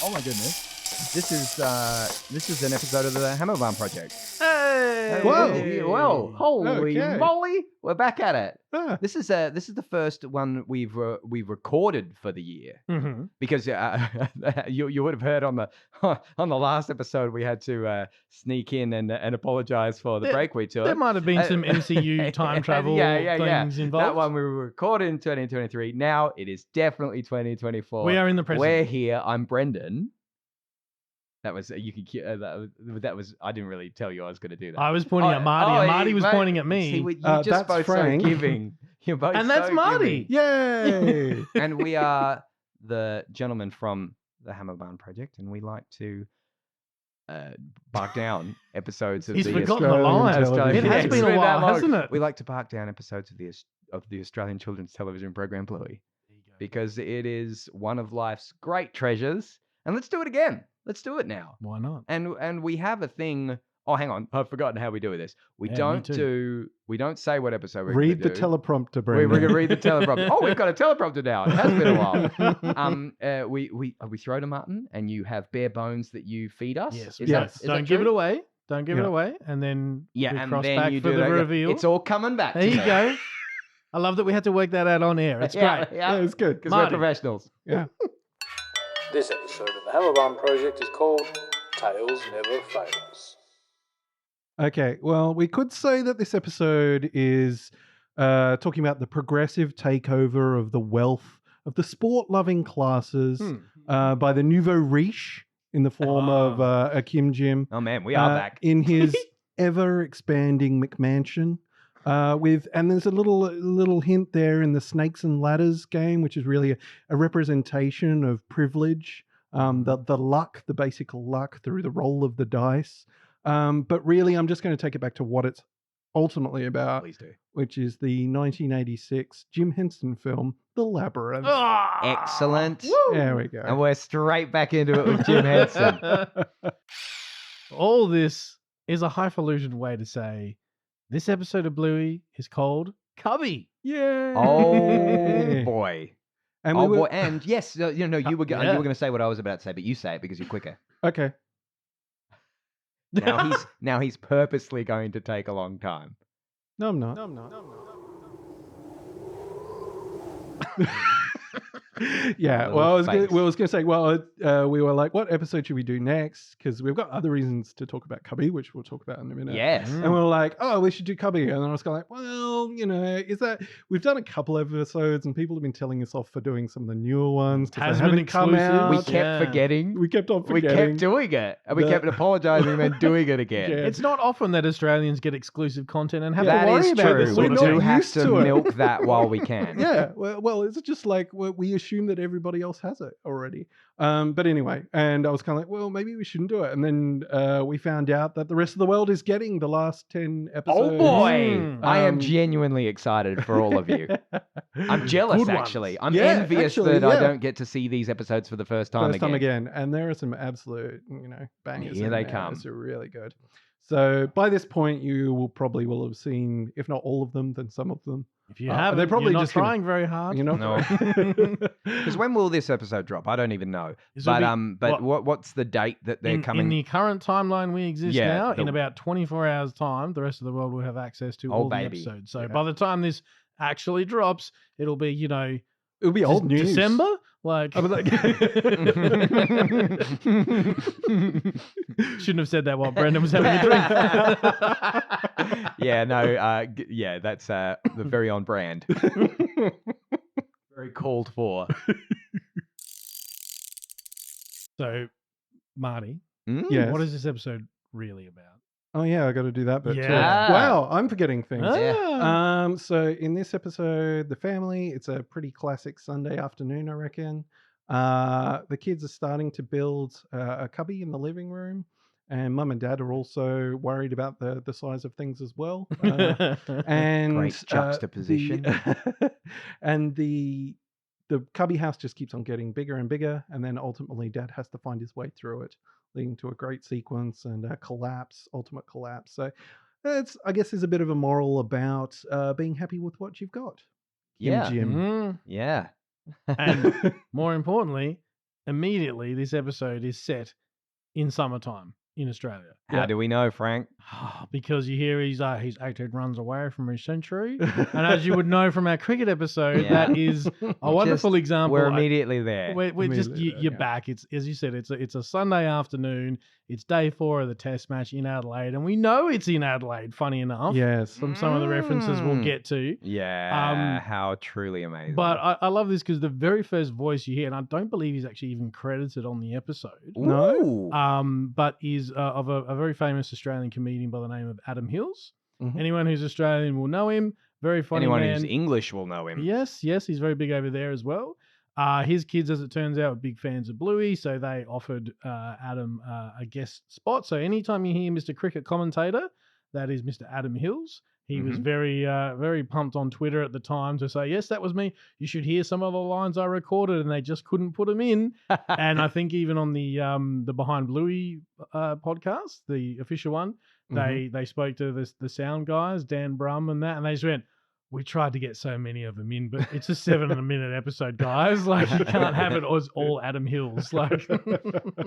Oh my goodness. This is an episode of the Hammerbarn Project. Hey! Whoa! Holy Okay. moly! We're back at it. Ah. This is the first one we've recorded for the year Mm-hmm. because you would have heard on the last episode we had to sneak in and apologize for the break we took. There might have been some MCU time travel things involved. That one we were recorded in 2023. Now it is definitely 2024. We are in the present. We're here. I'm Brendan. That was you could that was I didn't really tell you I was going to do that. I was pointing at Marty, and Marty was pointing at me. See, you just that's both Frank. so giving. You're both And that's so Marty. Yay! giving. And we are the gentlemen from the Hammerbarn Project, and we like to bark down episodes of He's the forgotten the Australian line. television. It has It's been a that while, long. hasn't it? We like to bark down episodes of the Australian children's television program Bluey because it is one of life's great treasures. And let's do it again. Let's do it now. Why not? And we have a thing. Oh, hang on. I've forgotten how we do this. We Yeah, me too. don't say what episode we're Read the going to do. teleprompter, We're Brendan. going to read the teleprompter. Oh, we've got a teleprompter now. It has been a while. We throw to mutton, and you have bare bones that you feed us. Yes. Is Yes. that Don't give it true? away. Don't give it away. And then Yeah, we and cross then back you for do the that. reveal. It's all coming back. There to you me. go. I love that we had to work that out on air. It's Yeah, great. yeah. Yeah, it's good. Because we're Marty. professionals. Yeah. This episode of the Hammerbarn Project is called Tales Never Fails. Okay, well, we could say that this episode is talking about the progressive takeover of the wealth of the sport-loving classes by the nouveau riche in the form of a Kim Jim. Oh man, we are back. In his ever-expanding McMansion. And there's a little hint there in the Snakes and Ladders game, which is really a representation of privilege, the luck, the basic luck through the roll of the dice. But really, I'm just going to take it back to what it's ultimately about, Please do. which is the 1986 Jim Henson film, The Labyrinth. Excellent. There we go. And we're straight back into it with Jim Henson. All this is a highfalutin way to say this episode of Bluey is called Cubby. Yay! Oh boy. And Oh we boy. were, And yes, you were going Yeah. to say what I was about to say, but you say it because you're quicker. okay. Now he's purposely going to take a long time. No, I'm not. Yeah, Little well, I was face. going to say, we were like, what episode should we do next? Because we've got other reasons to talk about Cubby, which we'll talk about in a minute. Yes. And we were like, oh, we should do Cubby. And then I was kind of like, well, is that we've done a couple of episodes and people have been telling us off for doing some of the newer ones. 'cause they Has been haven't come exclusive. out. We Yeah. kept forgetting. We kept on We forgetting. kept doing it. And we The- kept apologizing and then doing it again. Yeah. It's not often that Australians get exclusive content and have That to worry is about true. this We sort of We're do not thing. have used to to it. milk that while we can. Yeah, well, it's just like we assume that everybody else has it already. But anyway, and I was kind of like, well, maybe we shouldn't do it. And then we found out that the rest of the world is getting the last 10 episodes. Oh boy. Mm. I am Um, genuinely excited for all of you. I'm jealous, Good ones. actually. I'm Yeah, envious actually, that I yeah. don't get to see these episodes for the first time First time again. And there are some absolute, bangers. Here in they there. come. It's really good. So by this point, you will probably have seen, if not all of them, then some of them. If you They're haven't, probably you're not just gonna- trying very hard. You know, No. Because when will this episode drop? I don't even know. This will But be- what's the date that they're in coming? in the current timeline we exist Yeah, now, the- in about 24 hours' time, the rest of the world will have access to all the baby. episodes. So Yeah. by the time this actually drops, it'll be, it'll be old news. December? Like, I was like, shouldn't have said that while Brendan was having a drink. Yeah, no, yeah, that's the very on brand. Very called for. So, Marty, Yes. what is this episode really about? Oh yeah, I got to do that bit too. Yeah. Wow, I'm forgetting things. Ah. So in this episode, the family, it's a pretty classic Sunday afternoon, I reckon. The kids are starting to build a cubby in the living room, and mum and dad are also worried about the size of things as well. And Great juxtaposition. And the cubby house just keeps on getting bigger and bigger, and then ultimately dad has to find his way through it, leading to a great sequence and a ultimate collapse. So I guess there's a bit of a moral about being happy with what you've got. Kim Yeah. Jim. Mm. Yeah. And more importantly, immediately this episode is set in summertime in Australia. How do we know, Frank? Because you hear his 18 runs away from his century. And as you would know from our cricket episode, Yeah. that is a wonderful example. We're immediately there. We're just Immediately there, you're yeah. back. It's as you said. It's a Sunday afternoon. It's day 4 of the Test match in Adelaide, and we know it's in Adelaide. Funny enough, Yes. from some of the references we'll Mm. get to. Yeah, how truly amazing. But I love this because the very first voice you hear, and I don't believe he's actually even credited on the episode. No. But is of a very famous Australian comedian by the name of Adam Hills. Mhm. Anyone who's Australian will know him. Very funny Anyone man. who's English will know him. Yes, he's very big over there as well. His kids, as it turns out, were big fans of Bluey, so they offered Adam a guest spot. So anytime you hear Mr. Cricket commentator, that is Mr. Adam Hills. He was very, very pumped on Twitter at the time to say, yes, that was me. You should hear some of the lines I recorded, and they just couldn't put them in. And I think even on the Behind Bluey podcast, the official one, they spoke to the sound guys, Dan Brum and that, and they just went, we tried to get so many of them in, but it's a 7-minute episode, guys. Like, you can't have it as all Adam Hills. Like,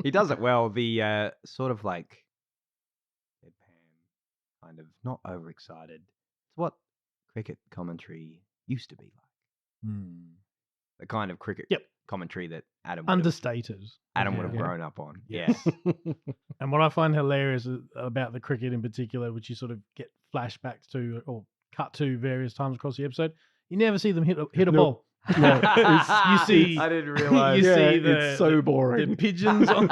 He does it well. The sort of like deadpan, kind of not overexcited. It's what cricket commentary used to be like. The kind of cricket Yep. commentary that Adam understated. would Yeah. have grown up on. Yes. Yes. And what I find hilarious about the cricket in particular, which you sort of get flashbacks to or cut to various times across the episode, you never see them hit a Nope. ball. No, You see, I didn't realize. you Yeah, see it's so boring. the pigeons on.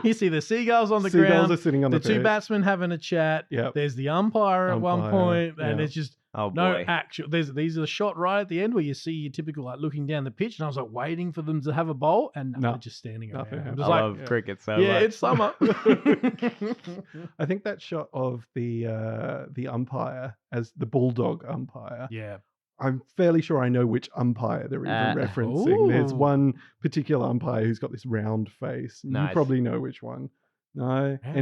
You see the seagulls on the Seagulls ground. are sitting on The the two pitch. batsmen having a chat. Yep. There's the umpire at one Umpire, point, and yeah. it's just Oh no boy. actual. These are the shot right at the end where you see your typical like looking down the pitch, and I was like waiting for them to have a bowl, and No, they're just standing around. nothing I'm happened. just I like, love cricket so yeah, much. it's summer. I think that shot of the umpire as the bulldog umpire. Yeah. I'm fairly sure I know which umpire they're even referencing. There's Ooh. one particular umpire who's got this round face. Nice. You probably know which one. No. Yeah.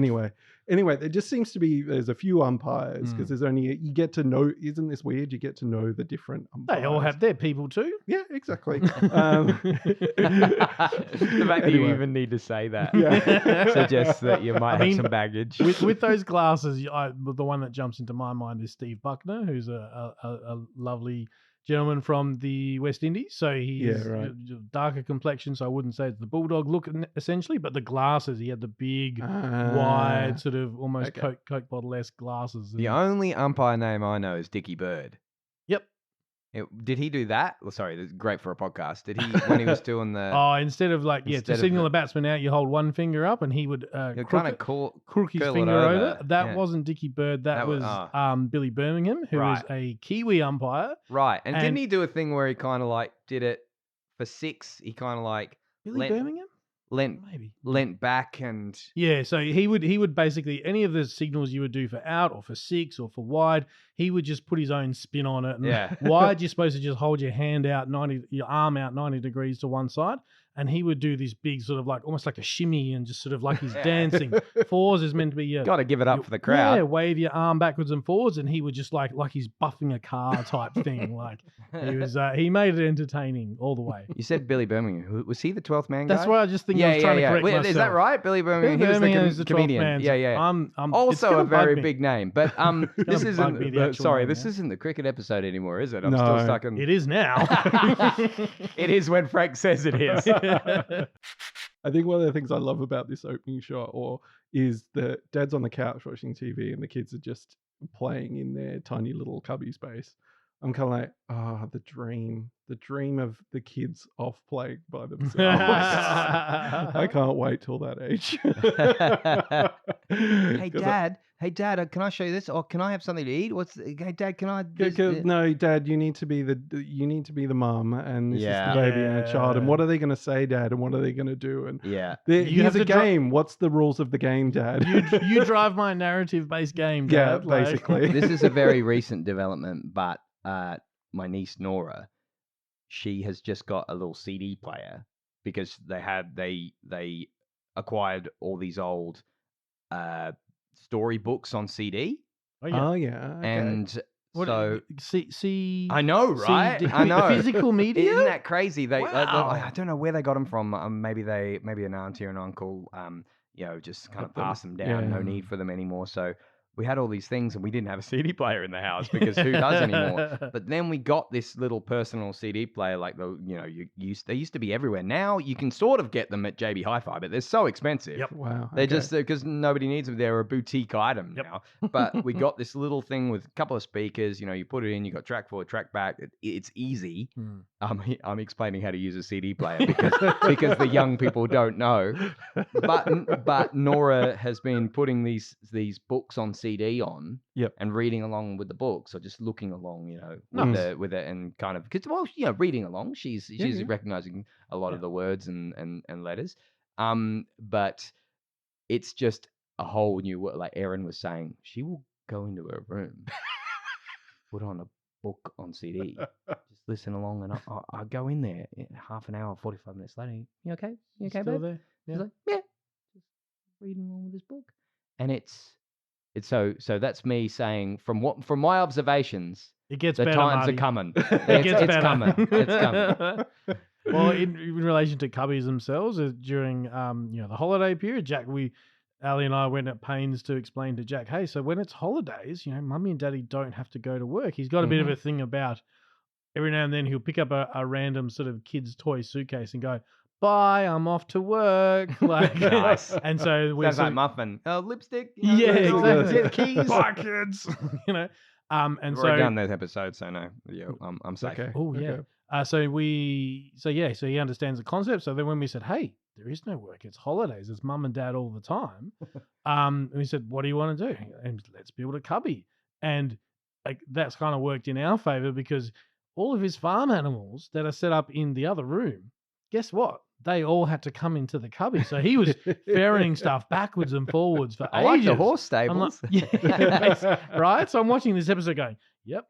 Anyway, there just seems to be there's a few umpires because there's only you get to know. Isn't this weird? You get to know the different umpires. They all have their people too. Yeah, exactly. The fact that you even need to say that Yeah. suggests that you might I have mean, some baggage. with those glasses, the one that jumps into my mind is Steve Buckner, who's a lovely gentleman from the West Indies. So he's right. darker complexion, so I wouldn't say it's the bulldog look essentially, but the glasses, he had the big, Ah. wide, sort of almost okay. Coke bottle-esque glasses. The And- only umpire name I know is Dickie Bird. Yep. Did he do that? Well, sorry, this is great for a podcast. Did he when he was doing the? Oh, instead of like, to Instead of signal the- a batsman out, you hold one finger up and he would He'll crook kind it. of call. Crook his curl it finger over. over, That yeah. wasn't Dickie Bird. That That was- was Billy Birmingham, who is Right. a Kiwi umpire. Right, and didn't And- he do a thing where he kind of like did it for 6? He kind of like Billy Lent- Birmingham? lent Maybe. lent back and Yeah, so he would basically any of the signals you would do for out or for 6 or for wide, he would just put his own spin on it. And Yeah. wide, you're supposed to just hold your hand out your arm out 90 degrees to one side, and he would do this big sort of like almost like a shimmy and just sort of like he's Yeah. dancing. 4s is meant to be your got to give it up you- for the crowd. Yeah, wave your arm backwards and forwards, and he would just like he's buffing a car type thing. Like he made it entertaining all the way. You said Billy Birmingham. Was he the 12th man? That's guy? why I just think I was trying to correct Wait, myself. is that right? Billy Birmingham. Billy He was Birmingham the, is the 12th comedian. man. Yeah, yeah. it's Also gonna a very bug me. big name, but this gonna isn't. bug me, the actual Sorry, name, this yeah. isn't the cricket episode anymore, is it? I'm No. still stuck in. It is now. It is when Frank says it is. I think one of the things I love about this opening shot is that Dad's on the couch watching TV and the kids are just playing in their tiny little cubby space. I'm kind of like, the dream of the kids off playing by themselves. I can't wait till that age. Hey, Dad, can I show you this? Or can I have something to eat? Hey, Dad, can I? No, Dad, you need to be the mum, and this Yeah. is the baby and the child. And Yeah. what are they going to say, Dad? And what are they going to do? And Yeah. You have here's a to dri- game. What's the rules of the game, Dad? you drive my narrative-based game, Yeah, Dad. like- basically. This is a very recent development, but my niece Nora, she has just got a little CD player because they acquired all these old storybooks on CD, Oh, yeah. Oh yeah, okay. and So see. I know, right? CD I know. Physical media. Isn't that crazy? Wow. I don't know where they got them from. Maybe an auntie or an uncle, just kind of Got them. pass them down. No Yeah. need for them anymore. So we had all these things, and we didn't have a CD player in the house because who does anymore? But then we got this little personal CD player, like they used to be everywhere. Now you can sort of get them at JB Hi-Fi, but they're so expensive. Yep. Wow. They're okay. just because nobody needs them. They're a boutique item Yep. now. But we got this little thing with a couple of speakers. You put it in. You got track forward, track back. It's easy. I'm explaining how to use a CD player because the young people don't know. But Nora has been putting these books on CD on. Yep. And reading along with the books or just looking along, Nice. with it and kind of because reading along, she's yeah. recognizing a lot of the words and letters. But it's just a whole new world. Like Erin was saying, she will go into her room, put on a book on CD, just listen along, and I go in there half an hour, 45 minutes later. You okay? You okay, Still babe? there? She's Yeah. like, yeah, just reading along with this book, and it's so that's me saying from my observations, It gets the better, times Marty. are coming. It gets it's better. coming. It's coming. Well, in relation to cubbies themselves, during the holiday period, Ali and I went at pains to explain to Jack, hey, so when it's holidays, Mummy and Daddy don't have to go to work. He's got a bit of a thing about every now and then he'll pick up a random sort of kid's toy suitcase and go, bye, I'm off to work. Like, Nice. And so we're Sounds sort like of- muffin. Lipstick. Yeah, exactly. Keys. Bye, kids. And I've so already done those episodes, so no, I'm safe. Okay. oh yeah. Okay. So he understands the concept. So then when we said, hey, there is no work, it's holidays, it's mum and dad all the time. We said, what do you want to do? And let's build a cubby. And like that's kind of worked in our favor because all of his farm animals that are set up in the other room, guess what? They all had to come into the cubby. So he was ferrying stuff backwards and forwards for I like ages. the horse I'm like, stables. right? So I'm watching this episode going, yep,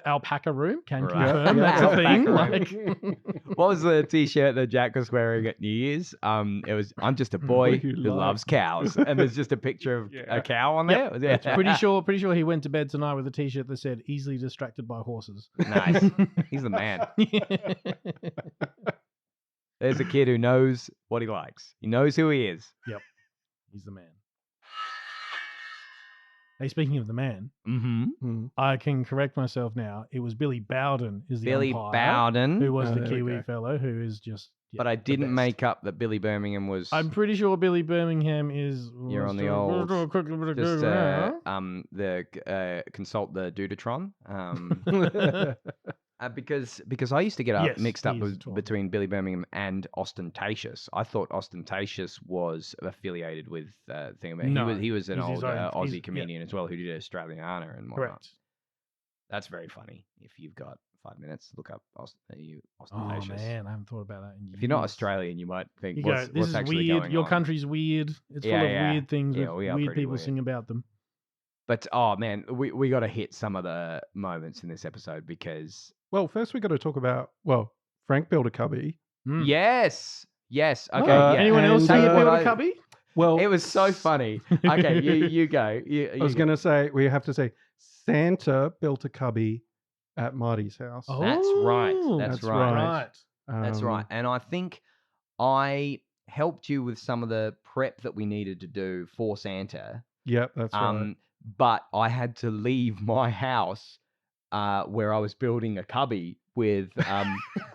alpaca room, can Right. confirm Yeah, that's a thing. alpaca Like, What was the T-shirt that Jack was wearing at New Year's? It was "I'm just a boy who loves cows," and there's just a picture of a cow on there. Yep, pretty sure he went to bed tonight with a T-shirt that said "easily distracted by horses." Nice. He's the man. There's a kid who knows what he likes. He knows who he is. He's the man. Hey, speaking of the man, Mm-hmm. I can correct myself now. It was Billy Bowden is the Billy umpire, Bowden. who was Oh, the there we Kiwi go. fellow who is just. But I the didn't best. make up that Billy Birmingham was. I'm pretty sure Billy Birmingham is. You're on the old. Just consult the Dudatron. Because I used to get Yes, mixed up he is a 12. between Billy Birmingham and Ostentatious. I thought Ostentatious was affiliated with Thingamabobber. No, he was an he's his old own- Aussie he's- comedian as well who did Australiana and whatnot. Correct. That's very funny. If you've got 5 minutes, look up Oh Ostentatious. man, I haven't thought about that. In If you're not years. Australian, you might think, You go, what's this is actually weird. going Your on? country's weird. It's full Yeah, of yeah. weird things Yeah, with we are weird pretty people weird. sing about them. But, oh, man, we got to hit some of the moments in this episode because... Well, first we got to talk about Frank built a cubby. Mm. Yes. Okay. Uh, yeah. Anyone else And, see a uh, build I- a cubby? Well, It was so funny. Okay, you go. I was going to say we have to say Santa built a cubby at Marty's house. That's right. Oh, That's right. That's right. And I think I helped you with some of the prep that we needed to do for Santa. Yep, that's right. But I had to leave my house where I was building a cubby with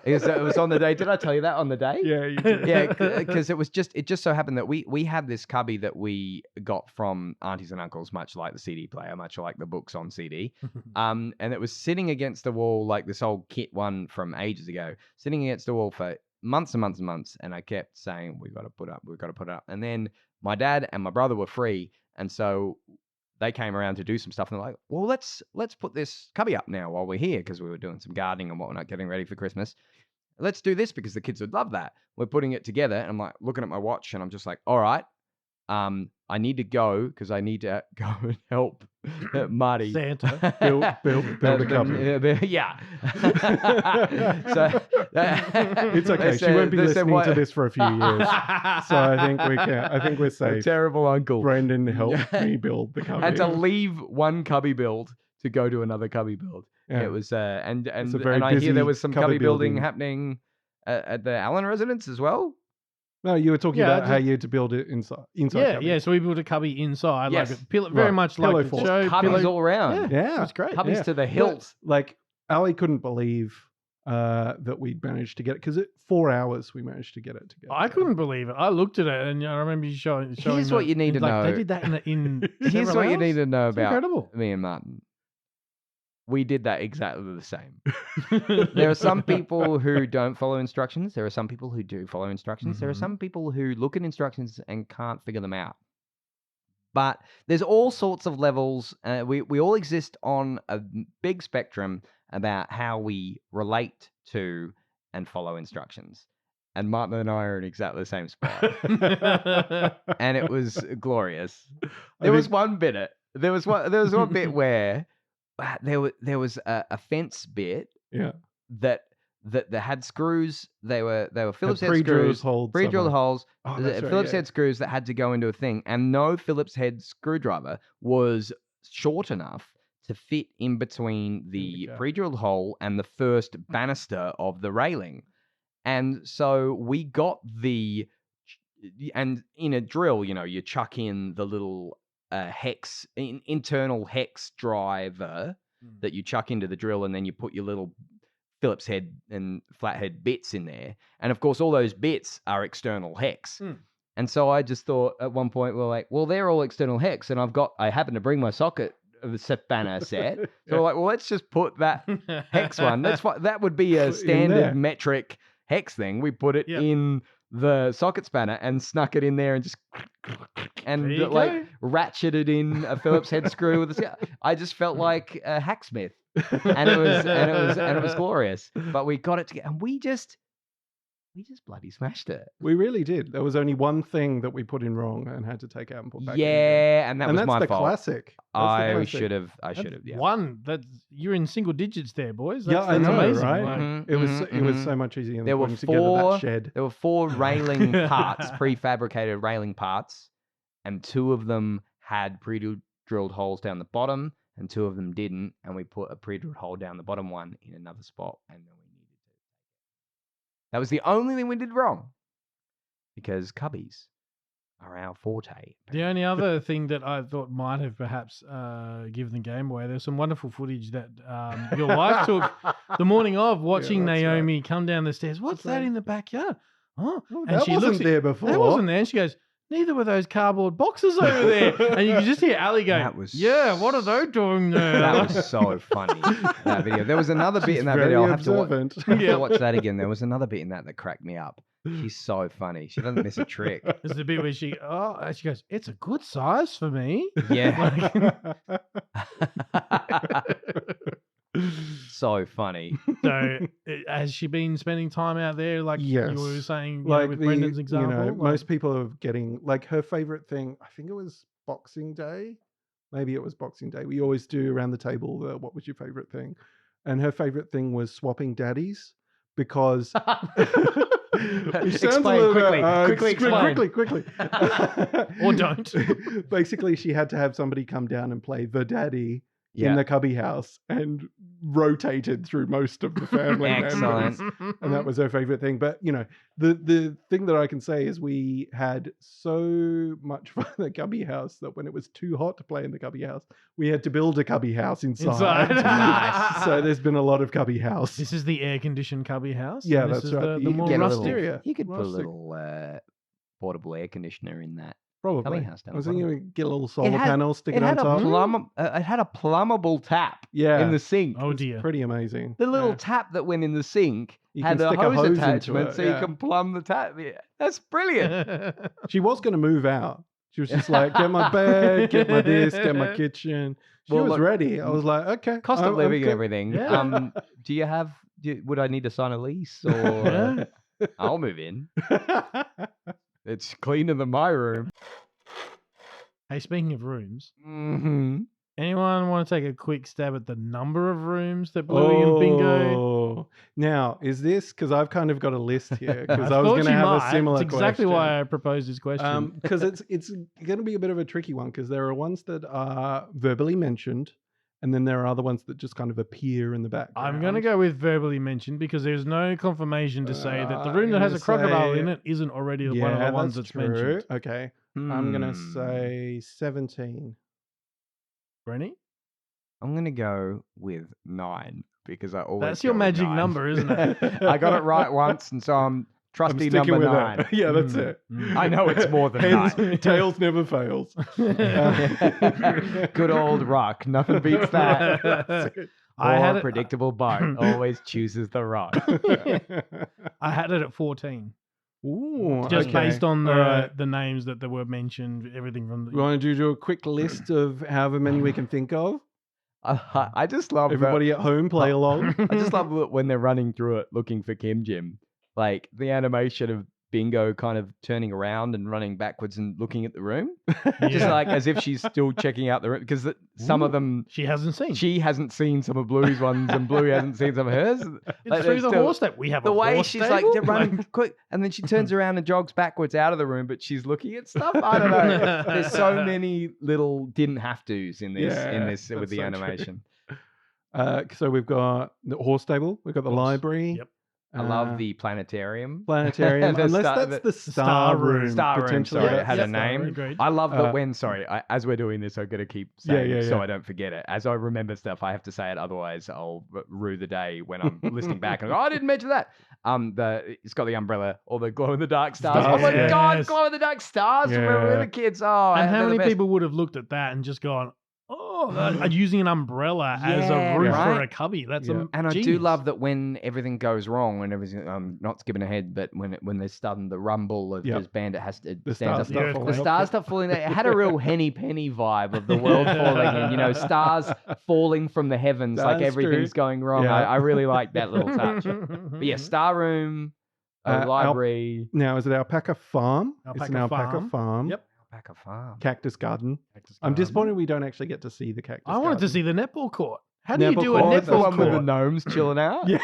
it was on the day. Did I tell you that on the day? Yeah, you did. Yeah, because it just so happened that we had this cubby that we got from aunties and uncles, much like the CD player, much like the books on CD. And it was sitting against the wall like this old kit one from ages ago, sitting against the wall for months and months and months. And I kept saying, we've got to put it up. And then my dad and my brother were free. And so they came around to do some stuff and they're like, well, let's put this cubby up now while we're here because we were doing some gardening and whatnot, getting ready for Christmas. Let's do this because the kids would love that. We're putting it together and I'm like looking at my watch and I'm just like, all right, I need to go because I need to go and help Marty. Santa. Build a cubby. Yeah. So It's okay. She won't be listening to this for a few years, so I think we're A safe. terrible uncle. Brendan helped me build the cubby. Had to leave one cubby build to go to another cubby build. Yeah. It was and It's a very I hear there busy was some cubby cubby building building. happening at the Allen residence as well. No, you were talking Yeah, about how you had to build it inside. Yeah, cubby. so we built a cubby inside, Yes. like very Right. much Pillow like the fort. show. Cubbies all around. Yeah. it was great. Cubbies Yeah. to the hilt. Like Ali couldn't believe that we'd managed to get it because 4 hours we managed to get it together. I couldn't believe it. I looked at it, and I remember you showing. Here's what you need to know. They did that in Here's several what you hours? need to know It's about incredible. me and Martin. We did that exactly the same. There are some people who don't follow instructions. There are some people who do follow instructions. There are Mhm. some people who look at instructions and can't figure them out. But there's all sorts of levels. We all exist on a big spectrum about how we relate to and follow instructions. And Martin and I are in exactly the same spot. And it was glorious. There was one bit. There was one bit where there was a fence bit Yeah. that had screws. They were Phillips head pre-drilled screws, holes pre-drilled somewhere. holes. Oh, that's right, Phillips yeah. head screws that had to go into a thing, and no Phillips head screwdriver was short enough to fit in between the gap. pre-drilled hole and the first banister of the railing. And so we got and in a drill, you chuck in the little internal hex driver that you chuck into the drill, and then you put your little Phillips head and flathead bits in there. And of course, all those bits are external hex. And so I just thought at one point, we're like, well, they're all external hex, and I happen to bring my socket of the spanner set. So we're like, well, let's just put that hex one. That would be a there. standard metric hex thing. We put it Yep. in the socket spanner and snuck it in there and just There you go. ratcheted in a Phillips head screw with I just felt like a hacksmith. And it was glorious. But we got it together, and we just bloody smashed it. We really did. There was only one thing that we put in wrong and had to take out and put back in. Yeah, and that was that's my the fault. classic. That's the I classic. should have. Yeah. One. You're in single digits there, boys. Yeah, I That's know, amazing. right? Like, It was so much easier than There were putting together that shed. There were 4 railing parts, prefabricated railing parts, and 2 of them had pre-drilled holes down the bottom, and 2 of them didn't. And we put a pre-drilled hole down the bottom one in another spot, and then we needed to. That was the only thing we did wrong, because cubbies are our forte. The only other thing that I thought might have perhaps given the game away, there's some wonderful footage that your wife took the morning of watching that's Naomi come down the stairs. What's that in the backyard? Oh, Oh, that wasn't there before. That wasn't there. And she goes, neither were those cardboard boxes over there. And you can just hear Ali go, That was yeah, what are they doing there? That was so funny, that video. There was another bit in that Very video. I'll have to observant. watch that again. There was another bit in that cracked me up. She's so funny. She doesn't miss a trick. There's the bit where she goes, it's a good size for me. Yeah. So funny. So has she been spending time out there like Yes. you were saying like with Brendan's example? Like- most people are getting like her favorite thing. I think it was Boxing Day. Maybe it was Boxing Day. We always do around the table what was your favorite thing, and her favorite thing was swapping daddies because. Which sounds Explain a little quickly. bit, Quickly explain. quickly. Or don't. Basically, she had to have somebody come down and play the daddy in Yeah. the cubby house and rotated through most of the family Excellent. members. And that was her favorite thing. But the thing that I can say is we had so much fun in the cubby house that when it was too hot to play in the cubby house, we had to build a cubby house inside. Nice. So there's been a lot of cubby house. This is the air-conditioned cubby house. Yeah, and this that's is right. The You more get a rustic. little- You could put a Rustic. little portable air conditioner in that. Probably. house down I was the thinking bottom. we get a little solar had- panel, stick it, It on had top. it had a plumbable tap Yeah. in the sink. Oh dear. Pretty amazing. The little Yeah. tap that went in the sink You had can a stick a hose hose into attachment, it, so yeah. you can plumb the tap. Yeah, that's brilliant. She was going to move out. She was just like, get my bed, get my this, get my kitchen. She Well, was look, ready. I was like, okay. Cost of I'm living and good. everything. Yeah. Would I need to sign a lease or Yeah. I'll move in? It's cleaner than my room. Hey, speaking of rooms, Mm-hmm. anyone want to take a quick stab at the number of rooms that Bluey and Bingo? Oh. Now, is this because I've kind of got a list here because I thought was going to you have might. a similar That's exactly question. why I proposed this question. Because it's going to be a bit of a tricky one because there are ones that are verbally mentioned and then there are other ones that just kind of appear in the background. I'm going to go with verbally mentioned because there's no confirmation to say that the room that I'm has a gonna crocodile say- in it isn't already one of the ones that's true. mentioned. Okay, I'm gonna Hmm. say 17. Brenny? I'm gonna go with 9 because I always. That's your go with magic 9. number, isn't it? I got it right once, and so I'm I'm trusty sticking number with 9. it. Yeah, that's Mm, it. mm. I know it's more than Hence, 9. Tails never fails. Good old Rock. Nothing beats that. That's it. I had Or it, predictable Bart always chooses the Rock. I had it at 14. Ooh, Just okay. based on All right. the names that were mentioned, everything from We the... want to do a quick list of however many we can think of. I just love Everybody at home play along. I just love it when they're running through it looking for Kim Jim. Like the animation of Bingo kind of turning around and running backwards and looking at the room. Just Yeah. like as if she's still checking out the room. Because some of them She hasn't seen. she hasn't seen some of Blue's ones and Blue hasn't seen some of hers. It's Like, through they're the still- horse that we have The a way horse she's stable? like running quick, and then she turns around and jogs backwards out of the room, but she's looking at stuff. I don't know. There's so many little didn't have tos in this Yeah, with that's the so true. animation. So we've got the horse stable. We've got the Horse. library. Yep. I love the planetarium. planetarium. The Unless star- that's the the star room. Star room, potentially. sorry, Yeah, it had yeah, a name. agreed. I love that Uh, when, as we're doing this, I've got to keep saying Yeah, it so yeah. I don't forget it. As I remember stuff, I have to say it, otherwise I'll rue the day when I'm listening back and go, oh, I didn't mention that. It's got the umbrella or the glow in the dark stars. Stars, Oh my yes. God, glow in the dark stars from when we were Yeah. the kids. Oh, And how they're the many best. people would have looked at that and just gone, oh, using an umbrella as Yeah, a roof for right. a cubby? That's Yeah. And I do genius. love that when everything goes wrong and everything, I'm not skipping ahead, but when there's sudden the rumble of Yep. this bandit has to The stand stars up. start The falling The off. stars start falling. It had a real Henny Penny vibe of the world falling and, stars falling from the heavens like That's everything's true. going wrong. Yeah. I really like that little touch. But yeah, Star Room, library, Now, is it Alpaca Farm? It's an Alpaca Alpaca Farm. Farm. Yep. Alpaca Farm. Cactus Garden. I'm disappointed we don't actually get to see the cactus I wanted to garden. see the netball court. How do you Netball do a court, That's the netball one with the court? gnomes chilling out. Yeah,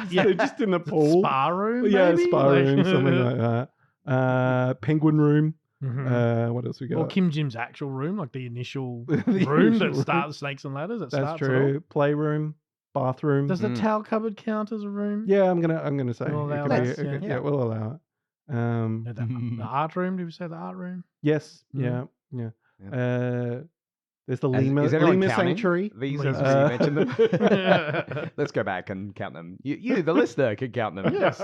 Yeah. they're just in the pool. Spa room, Yeah, maybe? spa room, something like that. Penguin room. Mhm. What else we got? Or Kim Jim's actual room, like the initial The room initial that room. starts Snakes and Ladders. That That's starts it true. Playroom, bathroom. all. Does the Mm. towel cupboard count as a room? Yeah, I'm gonna say We'll it allow could that, be, yeah. yeah, we'll allow it. No, the art room. Did we say the art room? Yes, Mm. yeah. Yep. There's the Lima, Is anyone Lima counting Sanctuary. These Please. as we mentioned them. Let's go back and count them. You, the listener, can count them. Yes.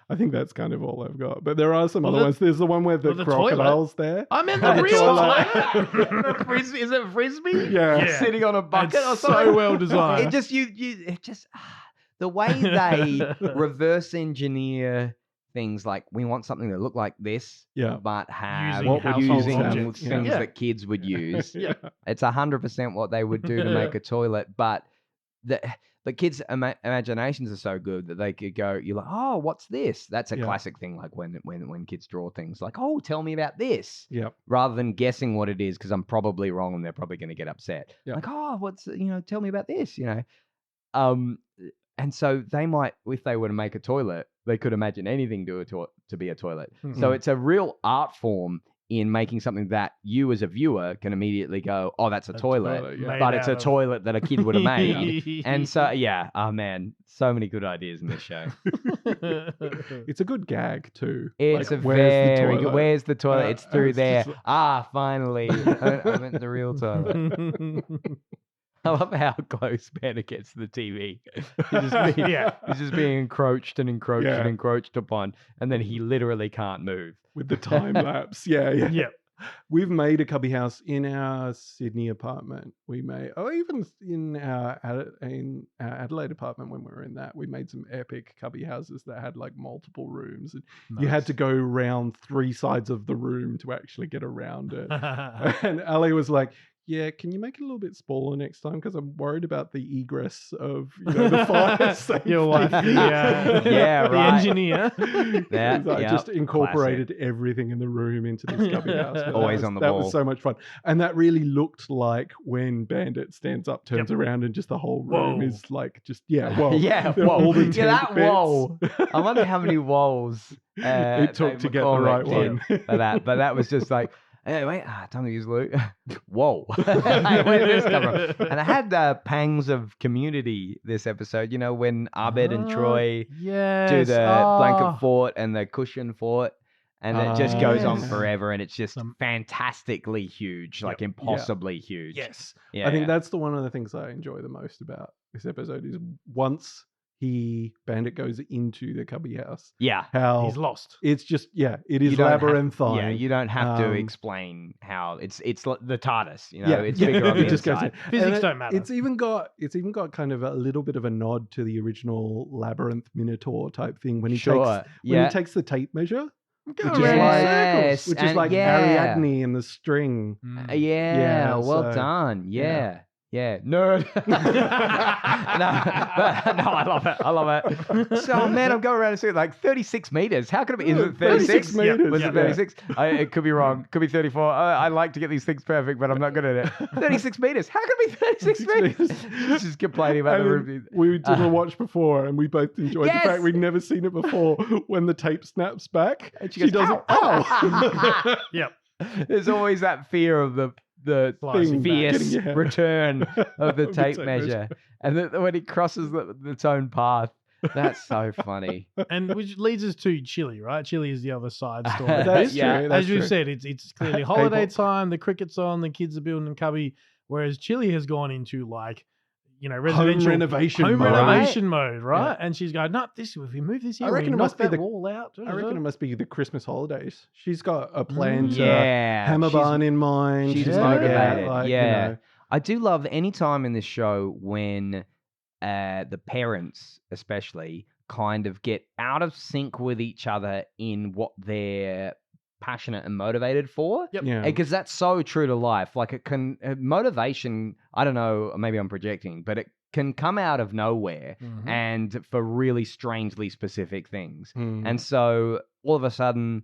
I think that's kind of all I've got. But there are some Well, other the- ones. There's the one where the well, the toilet. crocodile's there. I meant Oh, the the real toilet. toilet. The frisbee, is it a frisbee? Yeah. Yeah. Sitting on a bucket or It's something. so well designed. It just the way they reverse engineer things like we want something to look like this, Yeah. but have Using What would you household use objects. them? things Yeah. that kids would use. Yeah. It's 100% what they would do to make a toilet, but the kids' imaginations are so good that they could go, you're like, oh, what's this? That's a Yeah. classic thing, like when kids draw things like, oh, tell me about this. Yep. Rather than guessing what it is, because I'm probably wrong and they're probably going to get upset. Yeah. Like, oh, tell me about this, And so they might, if they were to make a toilet, they could imagine anything to be a toilet. So it's a real art form in making something that you as a viewer can immediately go, oh, that's a toilet. yeah. But it's a toilet that a kid would have made. And so, yeah, oh man, so many good ideas in this show. It's a good gag too. It's Like, a where's the very good. toilet? Where's the toilet? It's through it's there. just Finally. I meant the real toilet. I love how close Panda gets to the TV. He's just being encroached and encroached Yeah. and encroached upon, and then he literally can't move. With the time lapse. Yeah. Yeah. We've made a cubby house in our Sydney apartment. We made, even in our Adelaide apartment when we were in that, we made some epic cubby houses that had like multiple rooms. And you had to go around 3 sides of the room to actually get around it. And Ali was like, yeah, can you make it a little bit smaller next time? Because I'm worried about the egress of the fire safety. Your wife, Yeah, the right. engineer. Yeah, I yep, just incorporated everything in the room into this cubby house. But Always that on the That ball. was so much fun. And that really looked like when Bandit stands up, turns around, and just the whole room Whoa. is like just, whoa. Yeah, They're whoa. all the Yeah, that tent bits. whoa. I wonder how many whoa It took to get the right one. for that. But that was just like, Hey, wait, time to use lube. Whoa. Like, where did this come from? And I had pangs of Community this episode, you know, when Abed and Troy yes. do the blanket Oh. fort and the cushion fort. And it just goes on Yes. forever, and it's just Some- fantastically huge, like impossibly huge. Yes. Yeah, I think that's one of the things I enjoy the most about this episode is once Bandit goes into the Cubby house, yeah. how He's lost. it's just it You is don't have- labyrinthine. Yeah, you don't have to Um, explain how it's like the TARDIS, you know, Yeah, it's yeah, bigger on it the just goes inside. in. Physics And don't matter. It's even got kind of a little bit of a nod to the original Labyrinth Minotaur type thing when he Sure, he takes the tape measure, Go which is around in like- circles. which is and like yeah. Ariadne and the string. Mm. Yeah, well so- done. yeah. Yeah, nerd. no, I love it. I love it. So, man, I'm going around and saying like 36 meters. How could it be? Is it 36? 36 meters. Was Yeah. it 36? It could be wrong. Could be 34. I like to get these things perfect, but I'm not good at it. 36 meters. How could it be 36 meters? Just complaining about the And then room. we did a watch before, and we both enjoyed the Yes! fact we'd never seen it before. When the tape snaps back, And she does it. Ow! Yep. There's always that fear of the Slicing back. fierce Getting your hand- return of the Of the tape tape measure. And when he crosses its own path. That's so funny. And which leads us to Chile, right? Chile is the other side story. That's Yeah. true. As That's you true. said, it's clearly holiday K-pop. time. The cricket's on. The kids are building a cubby. Whereas Chile has gone into like, home residential renovation home mode. renovation mode, right? And she's going, no, this if we move this here, I reckon we it knock must be that the- wall out. I reckon it must be the Christmas holidays. She's got a plan to Yeah. hammer she's- barn in mind. she's She's gonna get, motivated. like, Yeah. I do love any time in this show when the parents, especially, kind of get out of sync with each other in what they're passionate and motivated for. Yep. Yeah. Because that's so true to life. Like it can motivation. I don't know. Maybe I'm projecting, but it can come out of nowhere Mhm. and for really strangely specific things. Mm. And so all of a sudden,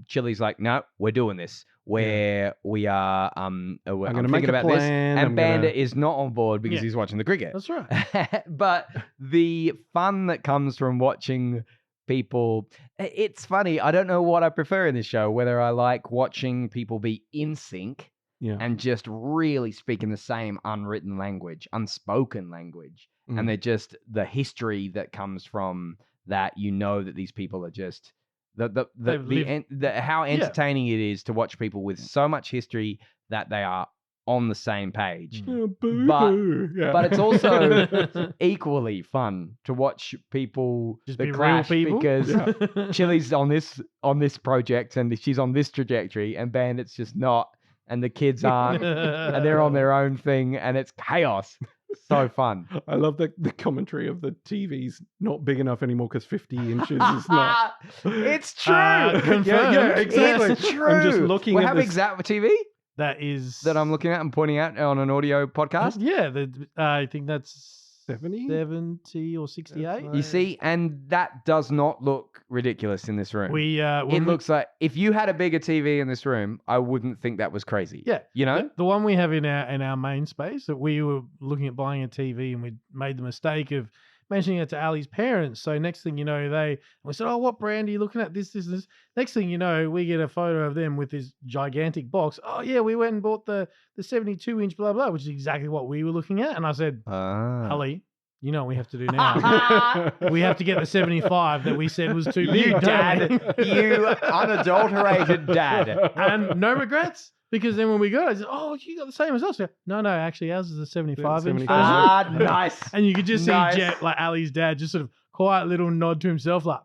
Chili's like, no, we're doing this. Where we are, I'm gonna make thinking a about this, plan, and I'm Bandit gonna- is not on board because Yeah. he's watching the cricket. That's right. But the fun that comes from watching people, it's funny. I don't know what I prefer in this show, whether I like watching people be in sync Yeah. and just really speaking the same unwritten language, unspoken language. Mm. And they're just the history that comes from that, you know, that these people are just They've lived- how entertaining it is to watch people with so much history that they are on the same page. Oh, But- boo-hoo. Yeah. But it's also equally fun to watch people Just that be real clash people. because Yeah. Chili's on this project and she's on this trajectory and Bandit's just not, and the kids aren't, and they're on their own thing, and it's chaos. So fun. I love the commentary of the TV's not big enough anymore because 50 inches is not. It's true. Confirmed. Yeah, exactly. It's true. I'm just looking Well, at how this. big's that TV That is that I'm looking at and pointing out on an audio podcast? Yeah, I think that's 70? 70 or 68. That's You see, and that does not look ridiculous in this room. We It looks like if you had a bigger TV in this room, I wouldn't think that was crazy. Yeah. You know? the one we have in our main space that we were looking at buying a TV and we made the mistake of mentioning it to Ali's parents. So next thing you know, we said, "Oh, what brand are you looking at? This. Next thing you know, we get a photo of them with this gigantic box. Oh yeah, we went and bought the 72-inch blah blah, which is exactly what we were looking at. And I said, Ali, you know what we have to do now? We have to get the 75 that we said was too big. You don't dad. we? You unadulterated dad. And no regrets. Because then when we got it, I said, "Oh, you got the same as us." No, actually, ours is a 75 inch. 75. Ah, nice. And you could just Nice. see Jet, like Ali's dad, just sort of quiet little nod to himself, like,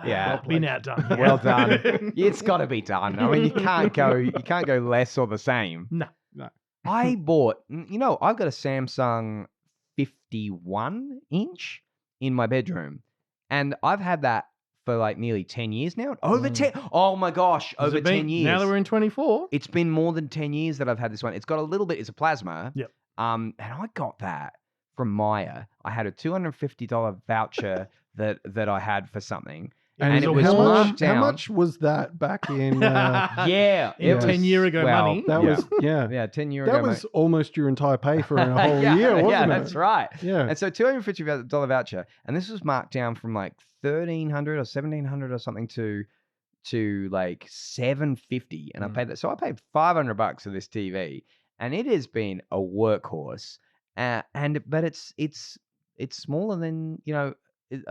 Yeah. well, been outdone. here." Well done. It's got to be done. I mean, you can't go less or the same. No. I bought, I've got a Samsung 51-inch in my bedroom, and I've had that for like nearly 10 years now. Over 10. Oh my gosh, Has over it been- 10 years. Now that we're in 24. It's been more than 10 years that I've had this one. It's got a little bit, it's a plasma. Yep. And I got that from Maya. I had a $250 voucher that I had for something. And so it was how much- marked down. How much was that back in? Yeah. In it 10 was- year ago well, money. That yeah. was Yeah, 10 year ago. that was almost your entire pay for a whole yeah, year, wasn't yeah, it? that's right. Yeah. And so $250 voucher, and this was marked down from like $1,300 or $1,700 or something to to like $750, and I paid that. So I paid $500 for this TV, and it has been a workhorse. But it's smaller than a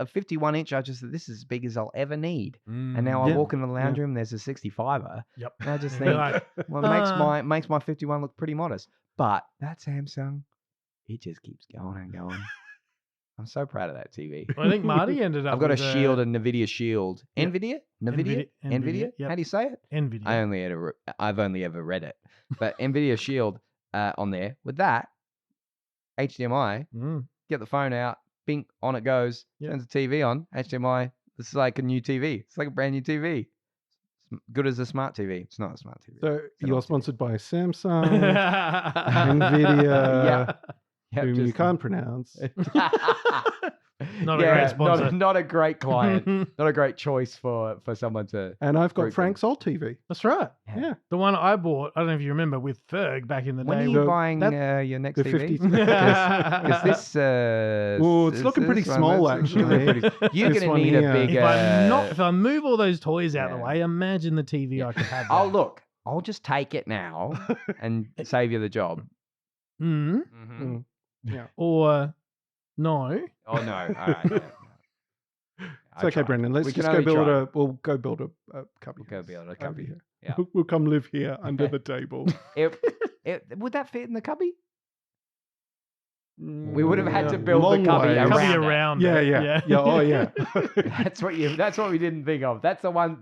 51-inch. I just said, this is as big as I'll ever need. And now I Yeah. walk into the lounge room, there's a 65er. Yep. And I just You're think, like, well, it makes my 51 look pretty modest. But that Samsung, it just keeps going and going. I'm so proud of that TV. Well, I think Marty ended up I've got a with Shield, a NVIDIA Shield. Yep. NVIDIA? NVIDIA, yep. How do you say it? NVIDIA. I've only ever read it. But NVIDIA Shield on there. With that, HDMI, get the phone out, bing, on it goes, turns the TV on, HDMI. This is like a new TV. It's like a brand new TV. It's good as a smart TV. It's not a smart TV. So It's an you're old TV. sponsored by Samsung, NVIDIA, Yep, whom you can't pronounce. Not a great sponsor. Not a great client. Not a great choice for someone to. And I've got Very Frank's old TV. That's right. Yeah. The one I bought, I don't know if you remember, with Ferg back in the When day. are you buying your next the TV? 50 Because this. Well, it's looking pretty small, actually. You're This going to one need here. a big. If I move all those toys out of the yeah. way, imagine the TV I could have. Oh, there. look. I'll just take it now and save you the job. Mm. Mhm. Yeah. Or no. Oh, no. All right. Yeah. It's okay, Brendan. Let's We can just go only build try. We'll go build a cubby. We'll go build a over cubby. here. Yeah. We'll come live here under the table. Would that fit in the cubby? We would have had to build Long the cubby ways. around. Cubby it. around. Yeah, it. yeah. Oh, yeah. That's what we didn't think of. That's the one.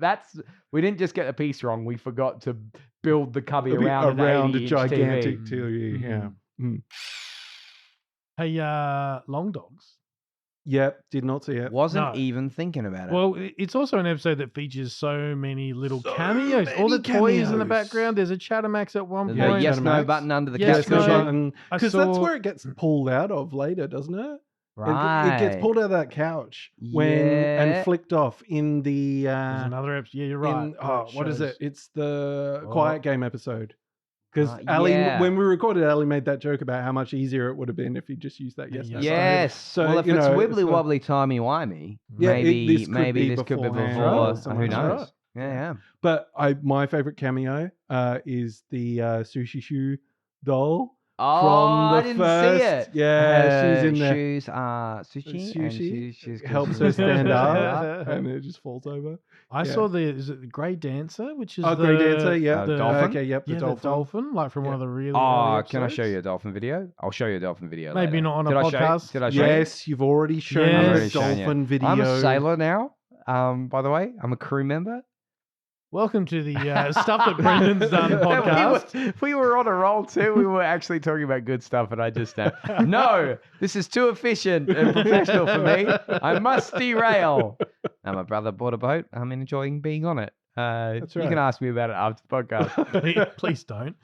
We didn't just get the piece wrong. We forgot to build the cubby around a 80-inch gigantic TV. TV. Yeah. Mm. Hey, Long Dogs. Yep. Did not see it. Wasn't No. even thinking about it. Well, it's also an episode that features so many little So cameos. All the many toys in the cameos. background. There's a Chattermax at one There's point. a yes Chattermax. no button under the Yes, couch no cushion. button. Because that's where it gets pulled out of later, doesn't it? Right. It gets pulled out of that couch and flicked off in the. There's another episode. Yeah, you're right. What is it? It's the Oh. Quiet Game episode. Because Ali, yeah. when we recorded, Ali made that joke about how much easier it would have been if he just used that yes. Yeah. no. Yes. So, well, if you it's know, wibbly so- wobbly timey wimey, Yeah, maybe this could be this could be beforehand before. or Who something like knows? that. Yeah. But my favorite cameo is the Sushi Shoe doll. Oh, from the I didn't first, see it. Yeah, she's in there. Shoes are sushi, and Sushi she's helps her stand up, and it just falls over. I Yeah. saw is it the Grey Dancer, which is Oh, Grey Dancer, yeah. the dolphin? Okay, yep, the Yeah, dolphin. the dolphin, like from one of the really. Oh, early can I show episodes. you a dolphin video? I'll show you a dolphin video. Maybe later. not on a Did I show you- podcast. Did I show you? Yes, you've already shown Yes. me I've the already shown you. dolphin video. I'm a sailor now. By the way, I'm a crew member. Welcome to the stuff that Brendan's done podcast. We were on a roll too. We were actually talking about good stuff, and I just no, this is too efficient and professional for me. I must derail. Now my brother bought a boat. I'm enjoying being on it. That's You right. can ask me about it after the podcast. Please don't.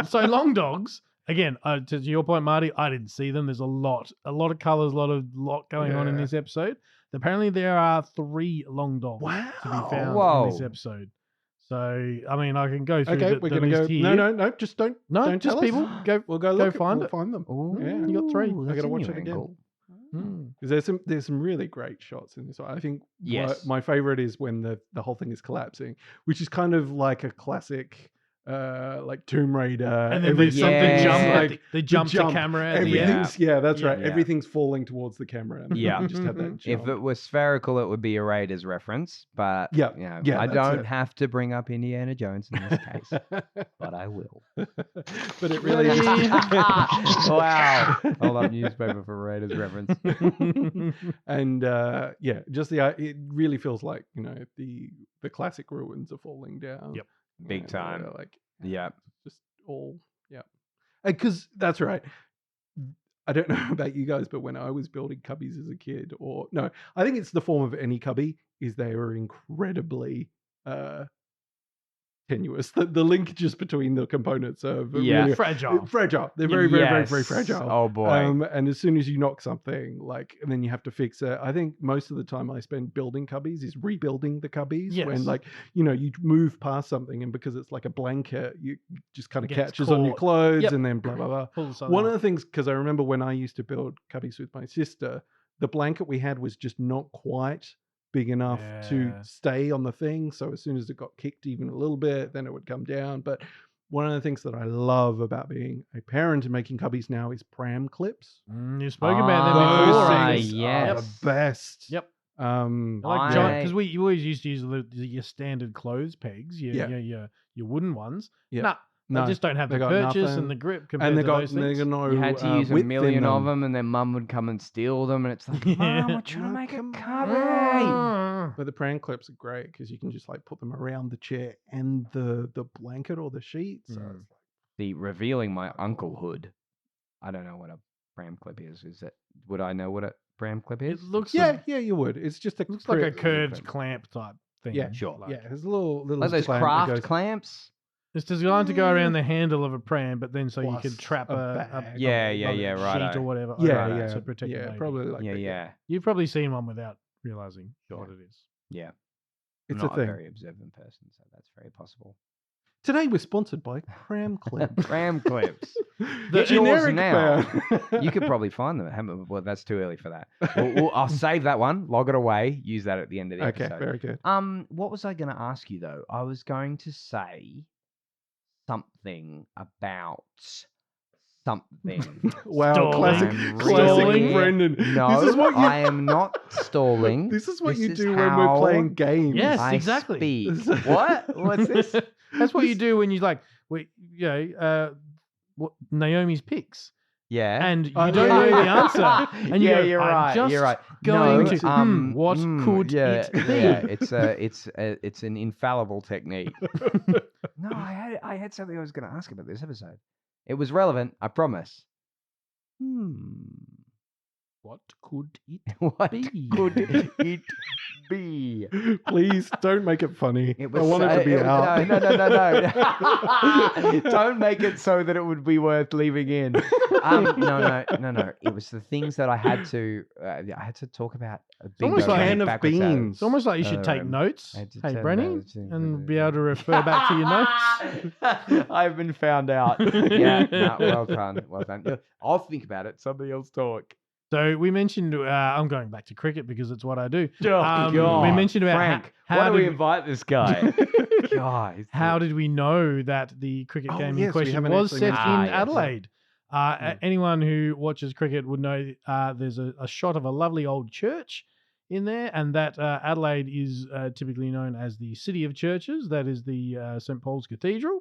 So Long Dogs. Again, to your point, Marty, I didn't see them. There's a lot of colors, a lot going on in Yeah. this episode. Apparently, there are 3 long dogs to be Wow. found in Whoa. this episode. So, I mean, I can go through Okay, the we're gonna list go. here. No, just don't. No, don't just tell people. Us. Go. We'll go go look. find We'll it. find them. Ooh, Yeah. You got 3. that's I gotta a watch new it again. angle. Mm. Because there's some really great shots in this one. I think Yes. my favorite is when the whole thing is collapsing, which is kind of like a classic, like Tomb Raider. And then every- there's something Yeah. jump. like They jump to jump. camera at the end. Everything's that's Yeah. right. Yeah. Everything's falling towards the camera. And Yeah. you just have that. If jump. it was spherical, it would be a Raiders reference. But Yeah, yeah, I that's don't it. have to bring up Indiana Jones in this case, but I will. but it really is. Wow. Hold up, newspaper for Raiders reference. And just it really feels like the classic ruins are falling down. Yep. Big And, time. like Yeah. just all because that's right. I don't know about you guys, but when I was building cubbies as a kid, I think it's the form of any cubby, is they were incredibly tenuous. The linkages between the components are Yeah. Fragile. fragile. They're very, very, very, very Yes. fragile. Oh boy. And as soon as you knock something, and then you have to fix it. I think most of the time I spend building cubbies is rebuilding the cubbies. Yes. When you move past something, and because it's like a blanket, you just kind of Gets catches on your caught. clothes, Yep. and then blah blah blah. Pull something One of off. the things, because I remember when I used to build cubbies with my sister, the blanket we had was just not quite big enough to Yeah. stay on the thing. So as soon as it got kicked even a little bit, then it would come down. But one of the things that I love about being a parent and making cubbies now is pram clips. You've spoken about them before. Ah, I Those think. are yes. the best. Yep. Um, I like I- giant because you always used to use your standard clothes pegs, Yeah. your wooden ones. Yeah. Nah, No, they just don't have they the got purchase nothing. and the grip compared and they to got those things. no You had to use a width in million of them. them, and then Mum would come and steal them, and it's like, Yeah. Mum, we're trying to No, make a come cubby. Mm. But the pram clips are great because you can just like put them around the chair and the blanket or the sheet. So Mm. it's like, The revealing my unclehood. I don't know what a pram clip is. Would I know what a pram clip is? It looks yeah, you would. It's just a looks like a cri- curved clamp type thing. Yeah, Sure. Like, yeah. It's a little like those clamp that craft goes clamps. It's designed to go around the handle of a pram, but then so you plus could trap a a bag. Yeah, like yeah, a righto. sheet or whatever. Yeah, over it yeah, to protect the yeah. baby. Probably like that, Yeah. You've probably seen one without realizing Sure. what it is. Yeah. It's I'm a not thing. a very observant person, so that's very possible. Today we're sponsored by Pram Clips. Pram clips. the Get yours generic now. brand. You could probably find them. Well, that's too early for that. I'll save that one, log it away, use that at the end of the Okay, episode. very good. What was I going to ask you though? I was going to say something about something. Wow, Stalling. classic Stalling. Brendan. No, this is what you, I am not stalling. This is what This you is do when we're how playing games. Yes. I exactly. speak. What? What's this? That's what you do when you like, what Naomi's picks, Yeah. and you Oh, don't yeah, know the yeah. answer, and you yeah, go, you're I'm right. just You're right. going No, to, what could yeah, it be? Yeah, it's an infallible technique. No, I had something I was going to ask about this episode. It was relevant, I promise. What could it What be? could it be? Please don't make it funny. It I want it to be out. No. Don't make it so that it would be worth leaving in. No. It was the things that I had to talk about. almost like a can of beans. It's almost like you should take notes, I did hey turn Brenny, those into and the- be able to refer back to your notes. I've been found out. Yeah, no, well done. Yeah, I'll think about it. Somebody else talk. So we mentioned, I'm going back to cricket because it's what I do. God. We mentioned about Frank. how Why do we did invite this guy? God, how did we know that the cricket Oh, game in yes, we question haven't was actually set mentioned in that. Adelaide? Anyone who watches cricket would know there's a shot of a lovely old church in there, and that Adelaide is typically known as the City of Churches. That is the St. Paul's Cathedral.